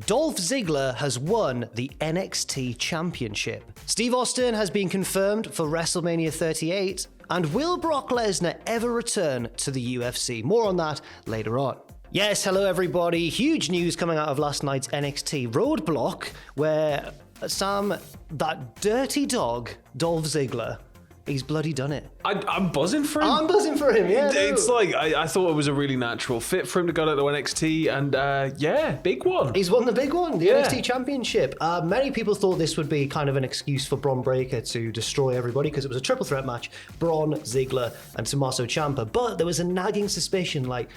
Dolph Ziggler has won the NXT Championship. Steve Austin has been confirmed for WrestleMania 38. And will Brock Lesnar ever return to the UFC? More on that later on. Yes, hello everybody. Huge news coming out of last night's NXT RoadBlock, where Sam, that dirty dog, Dolph Ziggler, he's bloody done it. I'm buzzing for him. I'm buzzing for him, yeah. It's like, I thought it was a really natural fit for him to go to NXT, and yeah, big one. He's won the big one, the NXT Championship. Many people thought this would be kind of an excuse for Bron Breakker to destroy everybody because it was a triple threat match, Bron, Ziggler, and Tommaso Ciampa. But there was a nagging suspicion, like,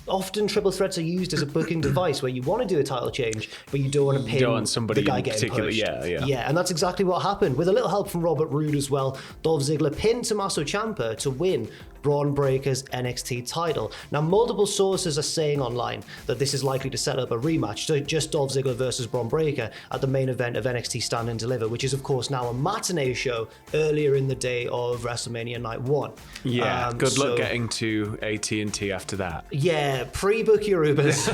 often triple threats are used as a booking device where you want to do a title change, but you don't want to pin somebody the guy getting pushed. Yeah, and that's exactly what happened. With a little help from Robert Roode as well, Dolph Ziggler pinned Tommaso Ciampa to win Bron Breakker's NXT title. Now, multiple sources are saying online that this is likely to set up a rematch, so just Dolph Ziggler versus Bron Breakker at the main event of NXT Stand and Deliver, which is, of course, now a matinee show earlier in the day of WrestleMania Night 1. Yeah, good luck getting to AT&T after that. Yeah, pre-book your Ubers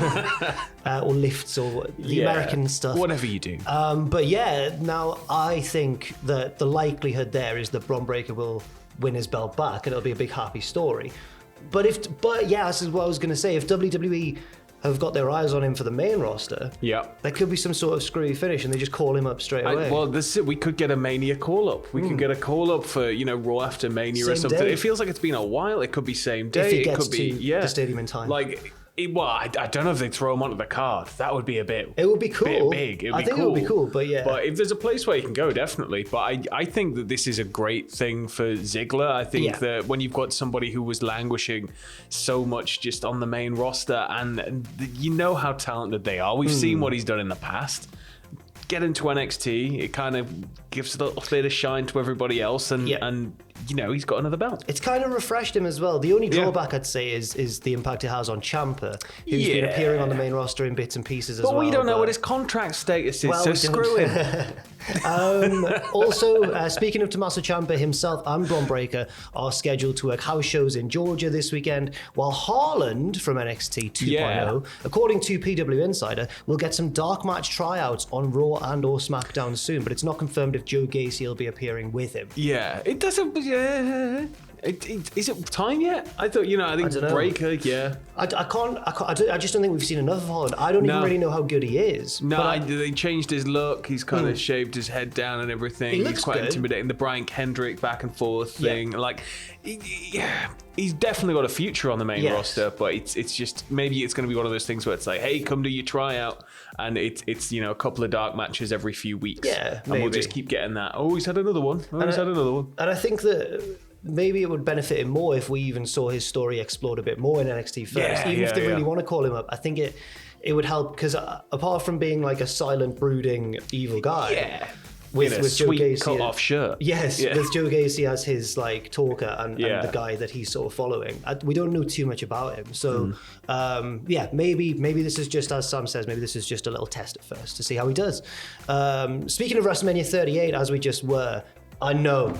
or lifts or the American stuff. Whatever you do. But yeah, now I think that the likelihood there is that Bron Breakker will win his belt back and it'll be a big happy story. But yeah, this is what I was going to say. If WWE have got their eyes on him for the main roster, there could be some sort of screwy finish and they just call him up straight away. Well, this is it. We could get a Mania call-up. We could get a call-up for, Raw after Mania or something. It feels like it's been a while. It could be same day. If it gets to the stadium in time. I don't know if they'd throw him onto the card. That would be a bit. It would be cool. Big. I think it would be cool, but yeah. But if there's a place where you can go, definitely. But I think that this is a great thing for Ziggler. I think that when you've got somebody who was languishing so much just on the main roster, and you know how talented they are. We've seen what he's done in the past. Get into NXT, it kind of gives a little bit of shine to everybody else, and he's got another belt. It's kind of refreshed him as well. The only drawback I'd say is the impact it has on Ciampa, who's been appearing on the main roster in bits and pieces as well. But we don't know what his contract status is, so screw him. Also, speaking of Tommaso Ciampa himself and Bron Breakker are scheduled to work house shows in Georgia this weekend, while Haaland from NXT 2.0, according to PW Insider, will get some dark match tryouts on Raw and or SmackDown soon, but it's not confirmed if Joe Gacy will be appearing with him. Yeah, it doesn't. Is it time yet? I thought, I think Breakker, I just don't think we've seen enough of Haaland. I don't even really know how good he is. No, they changed his look. He's kind of shaved his head down and everything. He looks He's quite good. intimidating. The Brian Kendrick back and forth thing. He's definitely got a future on the main roster, but it's just, maybe it's going to be one of those things where it's like, hey, come do your tryout, and it's a couple of dark matches every few weeks. Yeah, and we'll just keep getting that. Oh, he's had another one. And I think that maybe it would benefit him more if we even saw his story explored a bit more in NXT first. Even if they really want to call him up, I think it would help, because apart from being like a silent, brooding, evil guy, with Joe Gacy, cut-off shirt. With Joe Gacy as his talker and the guy that he's sort of following, we don't know too much about him. So maybe this is just, as Sam says, maybe this is just a little test at first to see how he does. Speaking of WrestleMania 38, as we just were, I know.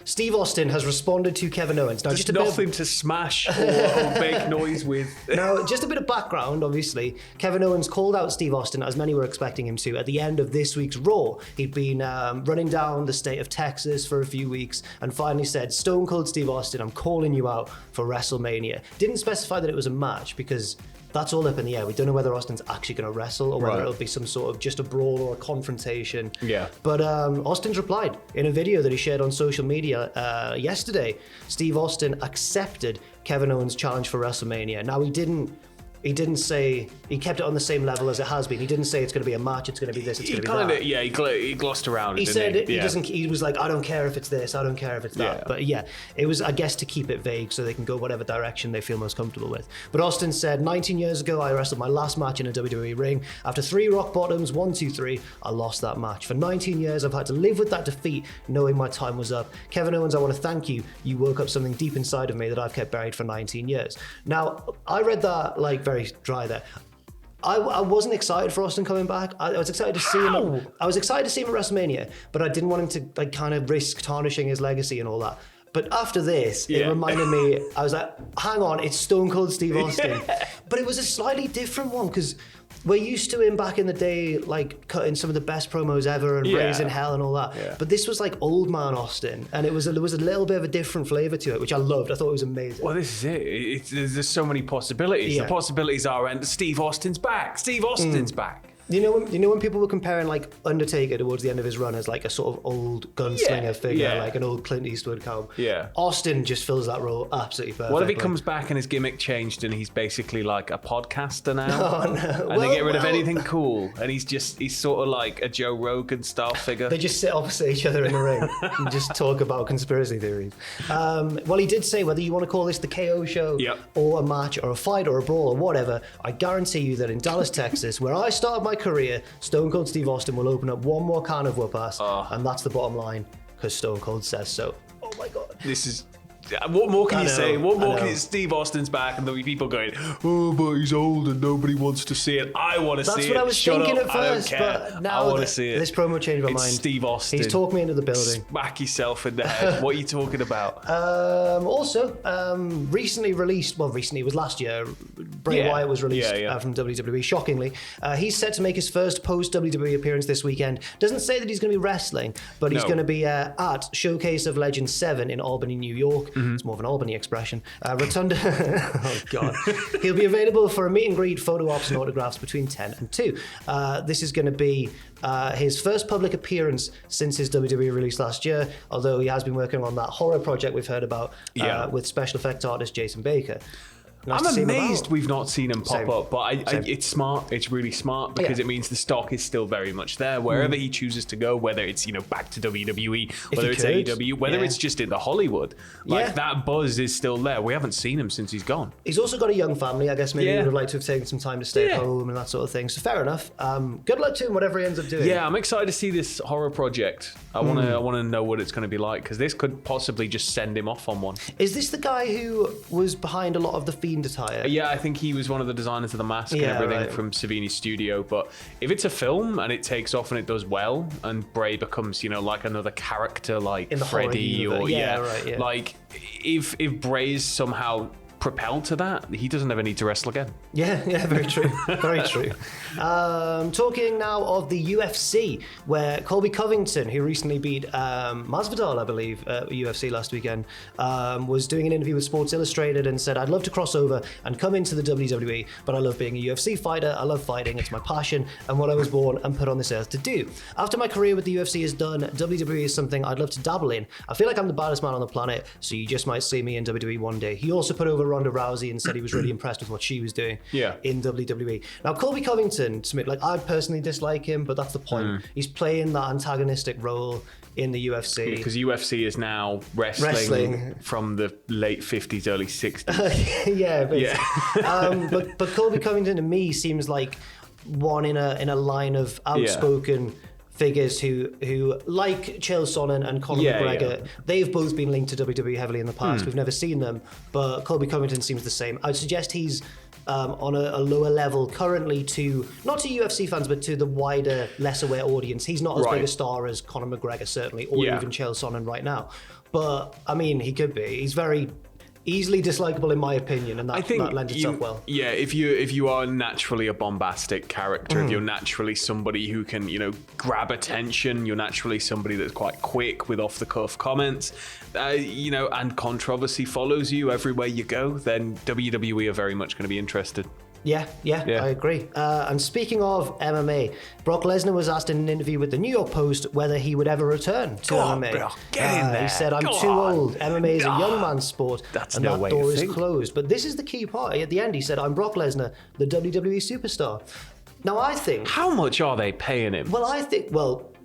Steve Austin has responded to Kevin Owens. Now, there's just nothing to smash or make noise with. Now, just a bit of background, obviously. Kevin Owens called out Steve Austin, as many were expecting him to, at the end of this week's Raw. He'd been running down the state of Texas for a few weeks and finally said, Stone Cold Steve Austin, I'm calling you out for WrestleMania. Didn't specify that it was a match because that's all up in the air. We don't know whether Austin's actually going to wrestle or whether it'll be some sort of just a brawl or a confrontation. Yeah. But Austin's replied in a video that he shared on social media yesterday. Steve Austin accepted Kevin Owens' challenge for WrestleMania. Now, he didn't say, he kept it on the same level as it has been. He didn't say it's going to be a match, it's going to be this, it's going to be that. He glossed around it. He said he was like, I don't care if it's this, I don't care if it's that. But it was, I guess, to keep it vague so they can go whatever direction they feel most comfortable with. But Austin said, 19 years ago, I wrestled my last match in a WWE ring. After 3 rock bottoms, 1, 2, 3, I lost that match. For 19 years, I've had to live with that defeat, knowing my time was up. Kevin Owens, I want to thank you. You woke up something deep inside of me that I've kept buried for 19 years. Now, I read that very dry there. I wasn't excited for Austin coming back. I was excited to see him. I was excited to see him at WrestleMania, but I didn't want him to kind of risk tarnishing his legacy and all that. But after this, it reminded me, I was like, hang on, it's Stone Cold Steve Austin. But it was a slightly different one because we're used to him back in the day, like cutting some of the best promos ever and raising hell and all that. Yeah. But this was like old man Austin, and there was a little bit of a different flavor to it, which I loved. I thought it was amazing. Well, this is it. There's so many possibilities. Yeah. The possibilities are, and Steve Austin's back. Steve Austin's back. You know when people were comparing like Undertaker towards the end of his run as like a sort of old gunslinger figure, like an old Clint Eastwood cowboy. Yeah. Austin just fills that role absolutely perfectly. What if he comes back and his gimmick changed and he's basically like a podcaster now? Oh, no. And they get rid of anything cool, and he's sort of like a Joe Rogan style figure. They just sit opposite each other in the ring and just talk about conspiracy theories. Well, he did say whether you want to call this the KO show or a match or a fight or a brawl or whatever, I guarantee you that in Dallas, Texas, where I started my career, Stone Cold Steve Austin will open up one more can of whoop-ass, and that's the bottom line, because Stone Cold says so. Oh my God. This is... What more can you say? What more can you... Steve Austin's back, and there'll be people going, oh, but he's old and nobody wants to see it. I want to see it. That's what I was thinking at first, but now I want to see it. This promo changed my mind. Steve Austin. He's talked me into the building. Smack yourself in the head. What are you talking about? Recently released, it was last year, Bray Wyatt was released from WWE, shockingly. He's set to make his first post-WWE appearance this weekend. Doesn't say that he's going to be wrestling, but he's going to be at Showcase of Legends 7 in Albany, New York. It's more of an Albany expression. Rotunda. Oh, God. He'll be available for a meet and greet, photo ops, and autographs between 10 and 2. This is going to be his first public appearance since his WWE release last year, although he has been working on that horror project we've heard about with special effects artist Jason Baker. Nice I'm amazed we've not seen him pop up, but it's smart. It's really smart because it means the stock is still very much there wherever he chooses to go, whether it's back to WWE, whether it's AEW, whether it's just into Hollywood. Like that buzz is still there. We haven't seen him since he's gone. He's also got a young family. I guess maybe he would have liked to have taken some time to stay at home and that sort of thing. So fair enough. Good luck to him, whatever he ends up doing. Yeah, I'm excited to see this horror project. I want to know what it's going to be like, because this could possibly just send him off on one. Is this the guy who was behind a lot of the Fiend attire? Yeah, I think he was one of the designers of the mask and everything from Savini's studio. But if it's a film and it takes off and it does well, and Bray becomes, like another character like Freddy or like if Bray is somehow propelled to that, he doesn't ever need to wrestle again. Yeah, very true. Very true. Talking now of the UFC, where Colby Covington, who recently beat Masvidal, I believe, at UFC last weekend, was doing an interview with Sports Illustrated and said, I'd love to cross over and come into the WWE, but I love being a UFC fighter. I love fighting. It's my passion and what I was born and put on this earth to do. After my career with the UFC is done, WWE is something I'd love to dabble in. I feel like I'm the baddest man on the planet, so you just might see me in WWE one day. He also put over Ronda Rousey and said he was really impressed with what she was doing in WWE. Now, Colby Covington, I personally dislike him, but that's the point. He's playing that antagonistic role in the UFC. Because UFC is now wrestling from the late 50s, early 60s. Yeah. But Colby Covington to me seems like one in a line of outspoken figures who like Chael Sonnen and Conor McGregor, they've both been linked to WWE heavily in the past. We've never seen them, but Colby Covington seems the same. I'd suggest he's on a lower level currently not to UFC fans, but to the wider, less aware audience. He's not as big a star as Conor McGregor, certainly, or even Chael Sonnen right now. But, I mean, he could be. He's very easily dislikable in my opinion, and that lends itself well. Yeah, if you are naturally a bombastic character, if you're naturally somebody who can, grab attention, you're naturally somebody that's quite quick with off-the-cuff comments, and controversy follows you everywhere you go, then WWE are very much going to be interested. Yeah, I agree. And speaking of MMA, Brock Lesnar was asked in an interview with the New York Post whether he would ever return to MMA. Brock, get in there. He said, I'm too old. MMA is a young man's sport, and that door is closed. But this is the key part. At the end, he said, I'm Brock Lesnar, the WWE superstar. Now, I think... How much are they paying him?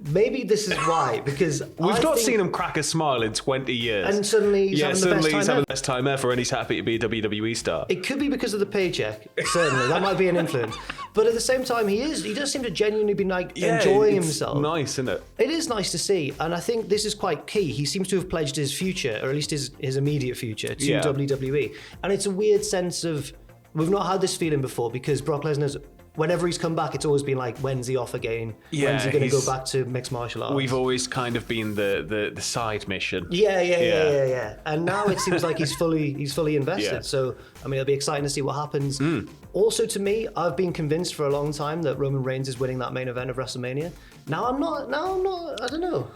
Maybe this is why, because we've not seen him crack a smile in 20 years. And suddenly he's having the best time ever, and he's happy to be a WWE star. It could be because of the paycheck, certainly. That might be an influence. But at the same time, he does seem to genuinely be enjoying himself. Nice, isn't it? It is nice to see, and I think this is quite key. He seems to have pledged his future, or at least his immediate future, to WWE. And it's a weird sense of... We've not had this feeling before, because Brock Lesnar's whenever he's come back, it's always been like, when's he off again? Yeah, when's he going to go back to mixed martial arts? We've always kind of been the side mission. Yeah. And now it seems like he's fully invested. Yeah. So, I mean, it'll be exciting to see what happens. Also, to me, I've been convinced for a long time that Roman Reigns is winning that main event of WrestleMania. Now I'm not. I don't know.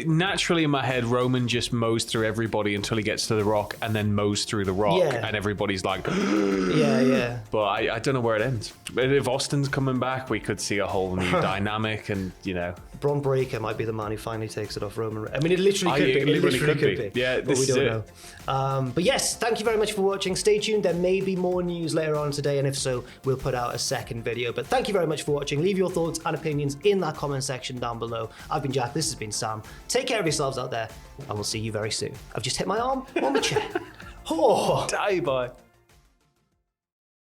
Naturally in my head, Roman just mows through everybody until he gets to The Rock, and then mows through The Rock, and everybody's like, yeah. But I don't know where it ends. If Austin's coming back, we could see a whole new dynamic, and Braun Breaker might be the man who finally takes it off Roman. I mean, it literally could be. It literally could be. Yeah, but we don't know. But yes, thank you very much for watching. Stay tuned. There may be more news later on today, and if so, we'll put out a second video. But thank you very much for watching. Leave your thoughts and opinions in that comment section down below. I've been Jack. This has been Sam. Take care of yourselves out there, and we'll see you very soon. I've just hit my arm on the chair. Die, bye.